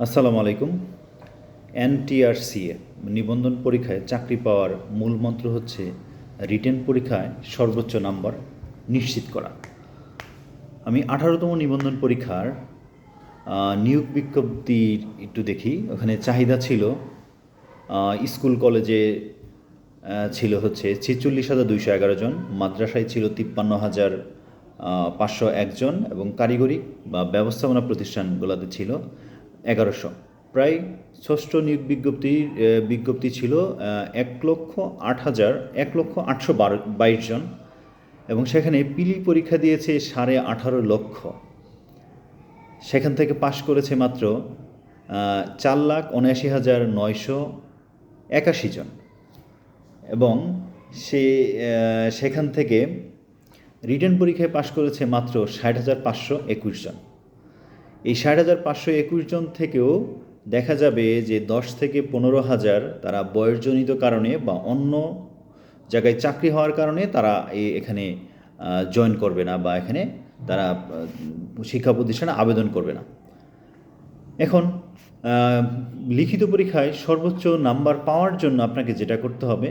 আসসালামু আলাইকুম। এনটিআরসিএ নিবন্ধন পরীক্ষায় চাকরি পাওয়ার মূল মন্ত্র হচ্ছে রিটেন পরীক্ষায় সর্বোচ্চ নাম্বার নিশ্চিত করা। আমি 18তম নিবন্ধন পরীক্ষার নিয়োগ বিজ্ঞপ্তি একটু দেখি। ওখানে চাহিদা ছিল স্কুল কলেজে ছিল হচ্ছে 46,211 জন, মাদ্রাসায় ছিল 53,501 জন এবং কারিগরি বা ব্যবস্থাপনা প্রতিষ্ঠানগুলোতে ছিল 1100। প্রায় ষষ্ঠ নিয়োগ বিজ্ঞপ্তি ছিল 1,08,22 জন এবং সেখানে পিলি পরীক্ষা দিয়েছে 18.5 লক্ষ। সেখান থেকে পাশ করেছে মাত্র 4,79,981 জন এবং সেখান থেকে রিটেন পরীক্ষায় পাশ করেছে মাত্র 60,521 জন। এই 60,521 জন থেকেও দেখা যাবে যে 10 থেকে 15,000 তারা বয়সজনিত কারণে বা অন্য জায়গায় চাকরি হওয়ার কারণে তারা এখানে জয়েন করবে না বা এখানে তারা শিক্ষা প্রতিষ্ঠানে আবেদন করবে না। এখন লিখিত পরীক্ষায় সর্বোচ্চ নাম্বার পাওয়ার জন্য আপনাকে যেটা করতে হবে,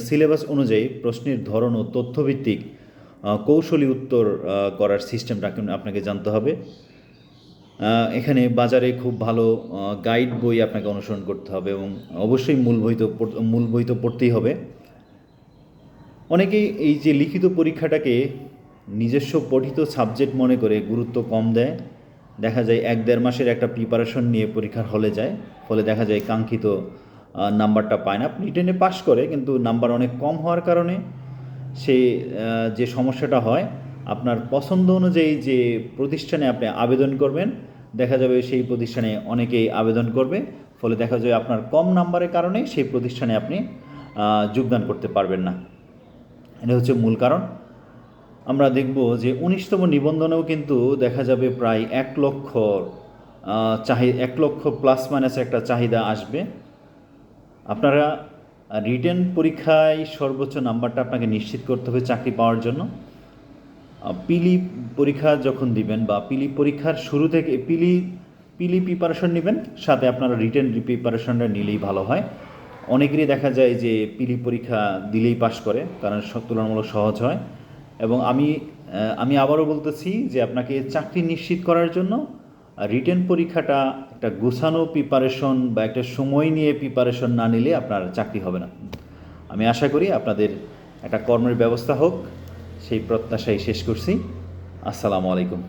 সিলেবাস অনুযায়ী প্রশ্নের ধরন ও তথ্যভিত্তিক কৌশলী উত্তর করার সিস্টেমটা আপনাকে জানতে হবে। এখানে বাজারে খুব ভালো গাইড বই আপনাকে অনুসরণ করতে হবে এবং অবশ্যই মূল বই তো পড়তেই হবে। অনেকেই এই যে লিখিত পরীক্ষাটাকে নিজস্ব পঠিত সাবজেক্ট মনে করে গুরুত্ব কম দেয়। দেখা যায় 1-1.5 মাসের একটা প্রিপারেশন নিয়ে পরীক্ষার হলে যায়, ফলে দেখা যায় কাঙ্ক্ষিত নাম্বারটা পায় না। রিটেনে পাশ করে কিন্তু নাম্বার অনেক কম হওয়ার কারণে সে যে সমস্যাটা হয়, আপনার পছন্দ অনুযায়ী যে প্রতিষ্ঠানে আপনি আবেদন করবেন, দেখা যাবে সেই প্রতিষ্ঠানে অনেকেই আবেদন করবে, ফলে দেখা যাবে আপনার কম নাম্বারের কারণে সেই প্রতিষ্ঠানে আপনি যোগদান করতে পারবেন না। এটা হচ্ছে মূল কারণ। আমরা দেখব যে 19তম নিবন্ধনেও কিন্তু দেখা যাবে প্রায় 1 লক্ষ প্লাস মাইনাস একটা চাহিদা আসবে। আপনারা রিটেন পরীক্ষায় সর্বোচ্চ নাম্বারটা আপনাকে নিশ্চিত করতে হবে চাকরি পাওয়ার জন্য। পিলি পরীক্ষা যখন দিবেন বা পিলি পরীক্ষার শুরু থেকে পিলি প্রিপারেশন নেবেন, সাথে আপনারা রিটেন প্রিপারেশনটা নিলেই ভালো হয়। অনেকেরই দেখা যায় যে পিলি পরীক্ষা দিলেই পাশ করে, কারণ তুলনামূলক সহজ হয়। এবং আমি আবারও বলতেছি যে আপনাকে চাকরি নিশ্চিত করার জন্য রিটেন পরীক্ষাটা একটা গোছানো প্রিপারেশন বা একটা সময় নিয়ে প্রিপারেশন না নিলে আপনার চাকরি হবে না। আমি আশা করি আপনাদের একটা কর্মের ব্যবস্থা হোক, সেই প্রত্যাশাই শেষ করছি। আসসালামু আলাইকুম।